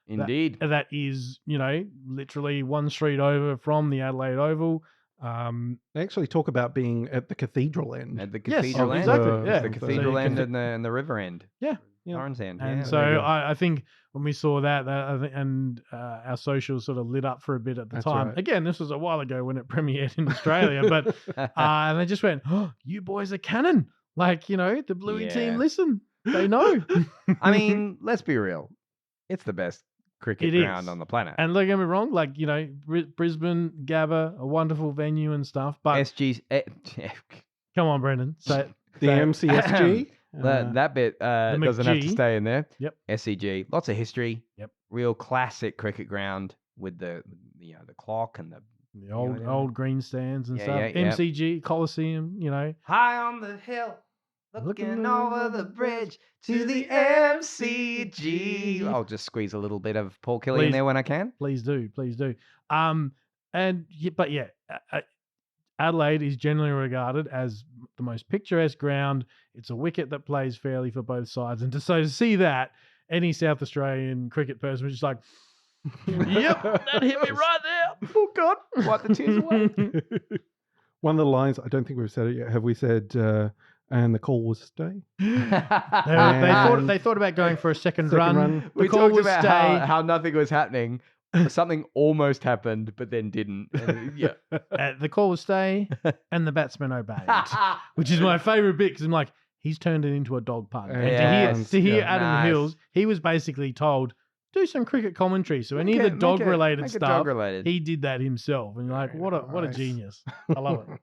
Indeed. That is, literally one street over from the Adelaide Oval. They actually talk about being at the cathedral end. At the Yes, cathedral end. exactly. The- Yeah, The So cathedral you end can- and the river end. Yeah. Lawrence end. And yeah. so there you go. I think when we saw that, our socials sort of lit up for a bit at the That's time. right. Again, this was a while ago when it premiered in Australia, but and they just went, "Oh, you boys are canon!" Like the Bluey Yeah. team. Listen, they know. I mean, let's be real. It's the best cricket It ground is. on the planet. And don't get me wrong, like Brisbane, Gabba, a wonderful venue and stuff. But SG's. come on, Brendan, say The MCSG. That bit doesn't have to McG. stay in there. Yep. SCG. Lots of history. Yep. Real classic cricket ground with the clock and the the old yeah. old green stands and Yeah, stuff. yeah, yeah. MCG Coliseum, high on the hill, looking over the bridge to the MCG. I'll just squeeze a little bit of Paul Kelly in Please. there when I can. Please do. Adelaide is generally regarded as the most picturesque ground. It's a wicket that plays fairly for both sides, and to see that, any South Australian cricket person was just like, "Yep, that hit me right there." Oh God, wipe the tears away. One of the lines, I don't think we've said it yet. Have we said, and the call was stay? They thought about going for a second run. We The call talked was about stay. how nothing was happening. Something almost happened, but then didn't. Yeah. The call was stay, and the batsman obeyed, which is my favourite bit because I'm like, he's turned it into a dog pun. And Yes. to hear Yeah. Adam Nice. Hills, he was basically told, do some cricket commentary. So any of the dog related stuff, Dog-related. he did that himself. And you're like, Very what a nice. genius. I love it.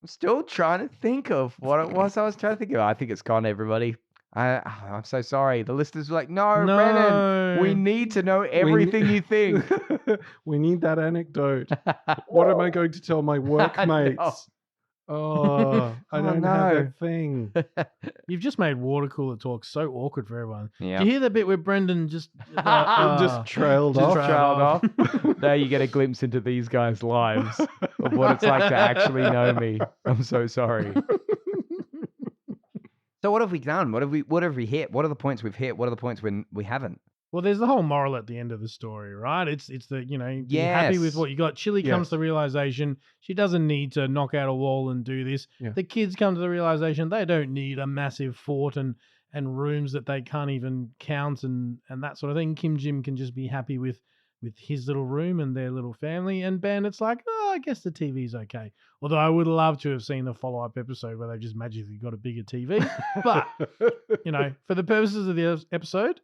I'm still trying to think of what it was I was trying to think of. I think it's gone, everybody. I'm so sorry. The listeners were like, no, Brennan, we need to know everything you think. We need that anecdote. What am I going to tell my workmates? know. Oh, I Oh, don't no. have that thing. You've just made water cooler talk so awkward for everyone. Yeah. Did you hear the bit where Brendan just Just trailed Just off. trailed off. Now you get a glimpse into these guys' lives of what it's like to actually know me. I'm so sorry. So what have we done? What have we hit? What are the points we've hit? What are the points when we haven't? Well, there's the whole moral at the end of the story, right? It's the, be happy with Yes. what you got. Chili comes Yes. to the realization she doesn't need to knock out a wall and do this. Yeah. The kids come to the realization they don't need a massive fort and rooms that they can't even count and that sort of thing. Kim Jim can just be happy with his little room and their little family. And Bandit's like, oh, I guess the TV's okay. Although I would love to have seen the follow-up episode where they just magically got a bigger TV. But, for the purposes of the episode,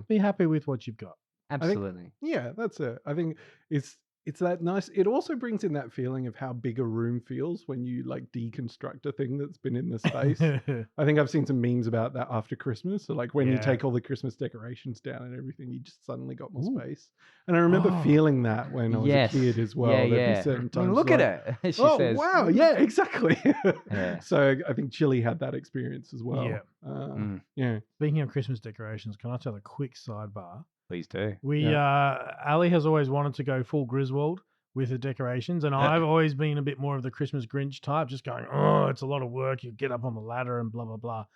be happy with what you've got. Absolutely. Yeah, that's it. I think it's that nice. It also brings in that feeling of how big a room feels when you like deconstruct a thing that's been in the space. I think I've seen some memes about that after Christmas. So like when you Yeah. take all the Christmas decorations down and everything, you just suddenly got more space. And I remember feeling that when I was Yes. a kid as well. Yeah, There'd be yeah. certain I mean, times look like, at it. She oh says. wow, yeah, exactly. Yeah. So I think Chili had that experience as well. Yeah. Yeah. Speaking of Christmas decorations, can I tell a quick sidebar? Please do. Ali has always wanted to go full Griswold with the decorations, and I've always been a bit more of the Christmas Grinch type, just going, oh, it's a lot of work. You get up on the ladder and blah, blah, blah.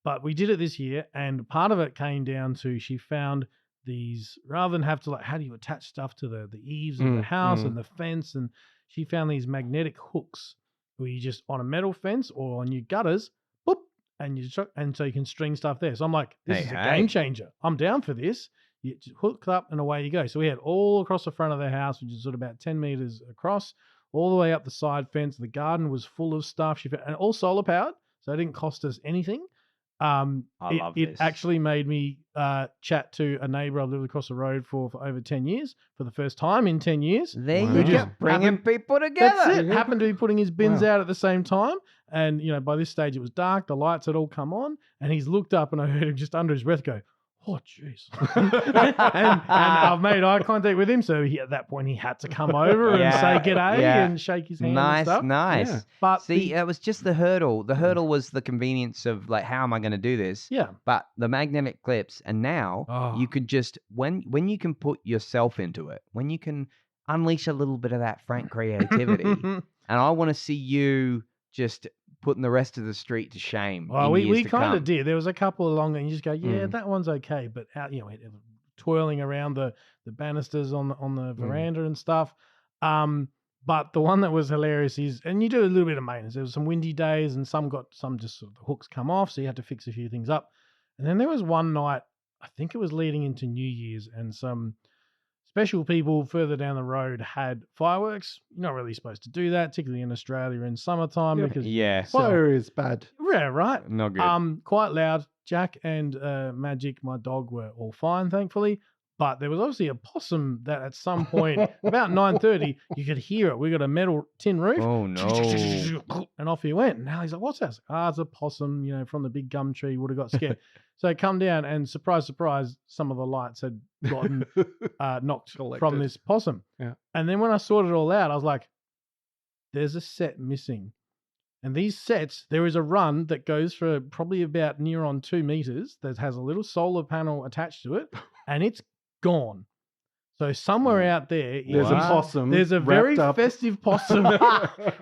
But we did it this year, and part of it came down to she found these, rather than have to how do you attach stuff to the eaves of the house and the fence, and she found these magnetic hooks where you just, on a metal fence or on your gutters, boop, and so you can string stuff there. So I'm like, this is a game changer. I'm down for this. You just hook up and away you go. So we had all across the front of the house, which is sort of about 10 meters across, all the way up the side fence. The garden was full of stuff. And all solar powered, so it didn't cost us anything. I love it this. actually made me chat to a neighbor I've lived across the road for over 10 years, for the first time in 10 years. There Wow. you Just go. Bringing people together. That's it. Happened to be putting his bins Wow. out at the same time. And, by this stage it was dark. The lights had all come on. And he's looked up and I heard him just under his breath go, oh, jeez. and I've made eye contact with him. So at that point, he had to come over and say g'day and shake his hand and stuff. Nice. Yeah. But See, it was just the hurdle. The hurdle was the convenience of like, how am I going to do this? yeah. But the magnetic clips, and now Oh. you could just when you can put yourself into it, when you can unleash a little bit of that frank creativity, and I want to see you just putting the rest of the street to shame. Well, in we years to kind come. of did. There was a couple along, and you just go, yeah, that one's okay. But out, twirling around the banisters on the veranda and stuff. But the one that was hilarious is, and you do a little bit of maintenance. There was some windy days, and some just sort of the hooks come off, so you had to fix a few things up. And then there was one night, I think it was leading into New Year's, and some special people further down the road had fireworks. You're not really supposed to do that, particularly in Australia in summertime, Yeah. because Yeah, Fire is bad. yeah, right. not good. Quite loud. Jack and Magic, my dog, were all fine, thankfully. But there was obviously a possum that at some point, about 9:30, you could hear it. We got a metal tin roof. Oh no! And off he went. And now he's like, what's that? It's a possum, from the big gum tree. Would have got scared. So come down and surprise, surprise, some of the lights had gotten knocked Collected. from this possum. Yeah. And then when I sorted it all out, I was like, there's a set missing. And these sets, there is a run that goes for probably about near on 2 meters that has a little solar panel attached to it, and it's gone. So somewhere out there, There's a possum. there's a very wrapped up. festive possum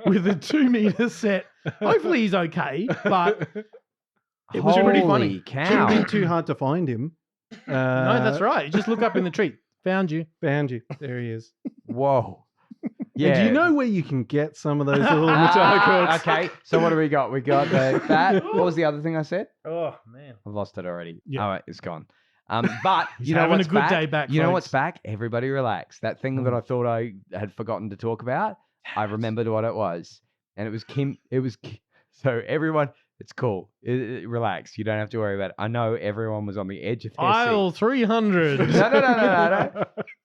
with a 2 meter set. Hopefully he's okay, but it was pretty funny. Holy cow! Shouldn't be too hard to find him. No, that's right. You just look up in the tree. Found you. Found you. There he is. Whoa! Yeah. Yeah. Do you know where you can get some of those little metallic hooks? Okay, so what do we got? We got that. What was the other thing I said? Oh, man. I've lost it already. Yeah. All right, it's gone. But He's you know having what's a good back? day back, You know folks. what's back? Everybody relax. That thing that I thought I had forgotten to talk about, I remembered what it was. And it was Kim. So everyone, it's cool. Relax. You don't have to worry about it. I know everyone was on the edge of their Aisle seat. 300.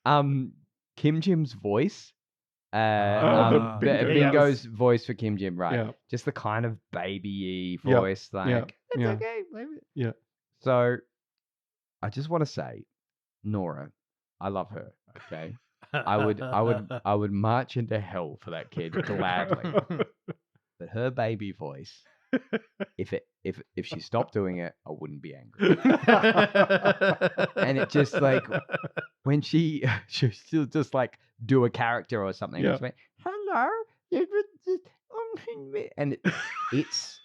No. Kim Jim's voice. the bingo. Bingo's voice for Kim Jim, right? Yeah. Just the kind of baby-y Yep. voice, like, Yeah. it's Yeah. okay, baby. Yeah. So, I just want to say, Nora, I love her. Okay, I would march into hell for that kid gladly. But her baby voice, if she stopped doing it, I wouldn't be angry. And it just like when she'll just like do a character or something. Yeah. It's like, hello, and it's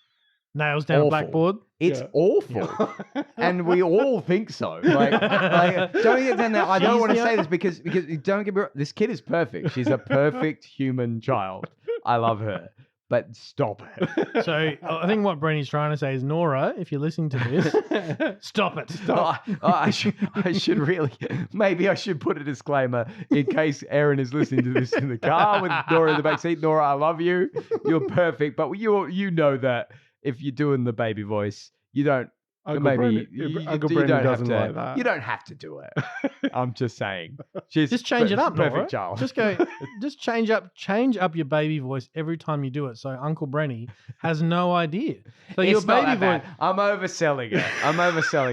Nails down awful. a blackboard. It's Yeah. awful. And we all think so. Like don't get down there. I don't want to say this because don't get me wrong. This kid is perfect. She's a perfect human child. I love her. But stop it. So I think what Brenny's trying to say is, Nora, if you're listening to this, stop it. I should really, maybe I should put a disclaimer in case Erin is listening to this in the car with Nora in the back seat. Nora, I love you. You're perfect. But you know that if you're doing the baby voice, you don't. Uncle Maybe Brendan, Uncle you Brendan don't have doesn't to. like that. You don't have to do it. I'm just saying. She's Just change it up, perfect Nora. child. Just change up your baby voice every time you do it, so Uncle Brenny has no idea. So your It's not baby that voice. bad. I'm overselling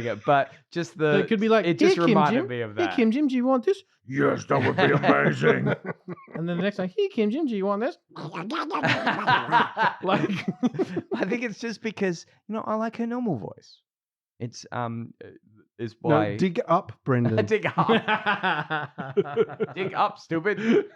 it. But just So it could be like, it just "Here, Kim reminded Jim. me of Here, that. Kim Jim, do you want this? Yes, that would be amazing. And then the next time, here, Kim Jim, do you want this? Like, I think it's just because I like her normal voice. It's is why No, dig up, Brendan. dig up, dig up, stupid.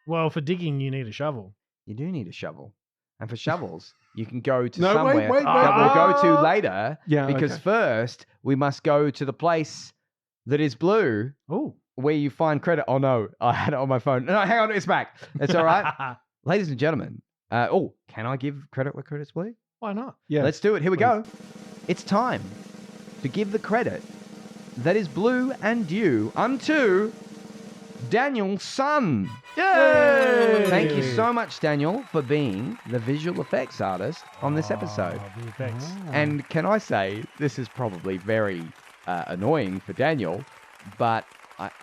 well, for digging, you need a shovel. You do need a shovel, and for shovels, you can go to No, wait, somewhere wait, that wait. we'll go to later. Yeah, because okay. first we must go to the place that is blue, Oh, where you find credit. Oh no, I had it on my phone. No, hang on, it's back. It's all right, ladies and gentlemen. Can I give credit where credit's due? Why not? Yeah, Let's do it. Here we go. It's time to give the credit that is blue and due unto Daniel's son. Yay! Thank you so much, Daniel, for being the visual effects artist on this episode. Oh, the effects. And can I say, this is probably very annoying for Daniel, but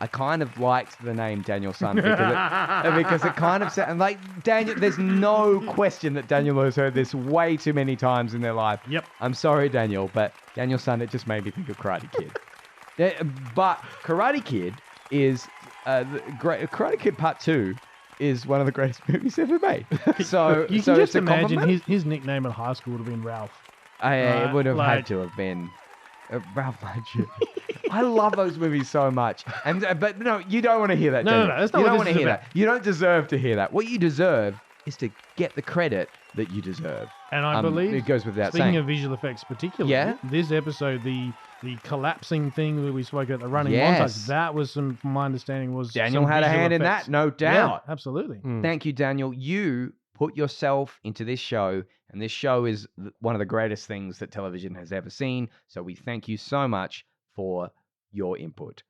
I kind of liked the name Daniel Son because it kind of sounds like Daniel. There's no question that Daniel has heard this way too many times in their life. Yep. I'm sorry, Daniel, but Daniel Son, it just made me think of Karate Kid. But Karate Kid is great. Karate Kid Part 2 is one of the greatest movies ever made. So You so can it's just a imagine compliment. his nickname at high school would have been Ralph. It would have like- had to have been Ralph Macchio. I love those movies so much, but no, you don't want to hear that. No, Daniel. no, that's not you what don't this want to is hear about. that. You don't deserve to hear that. What you deserve is to get the credit that you deserve. And I believe it goes without speaking saying. of visual effects, particularly, Yeah? this episode, the collapsing thing that we spoke about, the running Yes. montage, that was from my understanding, was Daniel some had a visual hand in effects. that, no Yeah, doubt. absolutely. Mm. Thank you, Daniel. You put yourself into this show, and this show is one of the greatest things that television has ever seen. So we thank you so much for your input.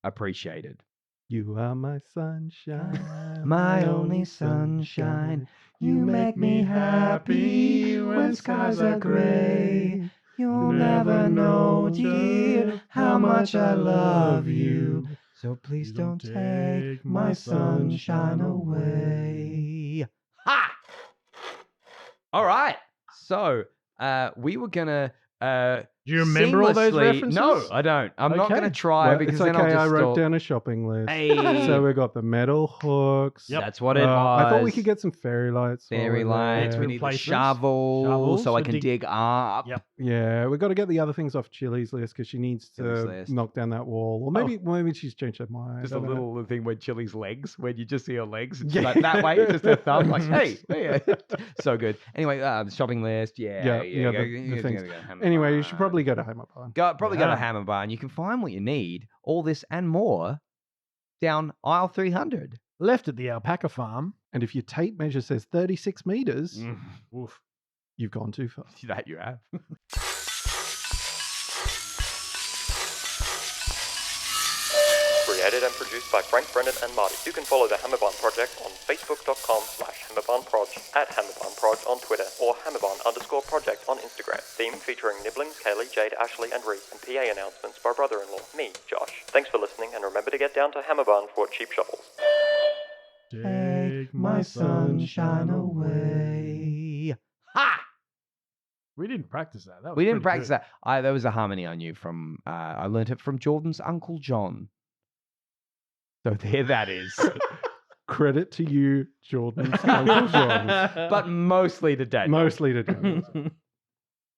Appreciated. You are my sunshine, My only sunshine. You make me happy when skies are gray. You'll never know, dear, how much I love you. So please don't take my sunshine away. Ha! All right. So, we were gonna Do you remember all those seamlessly- references? No, I don't. I'm not Okay. gonna try Well, because it's then okay. I'll just I wrote stall. down a shopping list. Hey. So we got the metal hooks. Yep. That's what it was. I thought we could get some fairy lights. while fairy we're lights. there. We need the Replacements. shovel Shovels so I to can dig- dig up. Yep. Yeah, we got to get the other things off Chili's list because she needs Chili's to list. knock down that wall, or maybe she's changed her mind. Just I a don't know. little thing where Chili's legs, where you just see her legs, and Yeah. she's like that way, just her thumb, like hey, so good. Anyway, the shopping list, Yeah, the things. Anyway, you should probably go to Hammer Barn. go to Yeah. Hammer Bar, and you can find what you need. All this and more down aisle 300. Left at the alpaca farm. And if your tape measure says 36 meters, Oof. you've gone too far. That you have. Created and produced by Frank, Brendan and Marty. You can follow the Hammerbarn Project on facebook.com/HammerbarnProj, at HammerbarnProj on Twitter, or Hammerbarn_project on Instagram. Theme featuring Nibblings, Kaylee, Jade, Ashley and Reese, and PA announcements by brother-in-law, me, Josh. Thanks for listening, and remember to get down to Hammerbarn for cheap shovels. Take my sunshine away. Ha! We didn't practice that. That was We didn't pretty practice good. that. There was a harmony I knew from. I learned it from Jordan's Uncle John. So there that is. Credit to you, Jordan's Uncle John. but mostly to Daniel. Mostly to Daniel.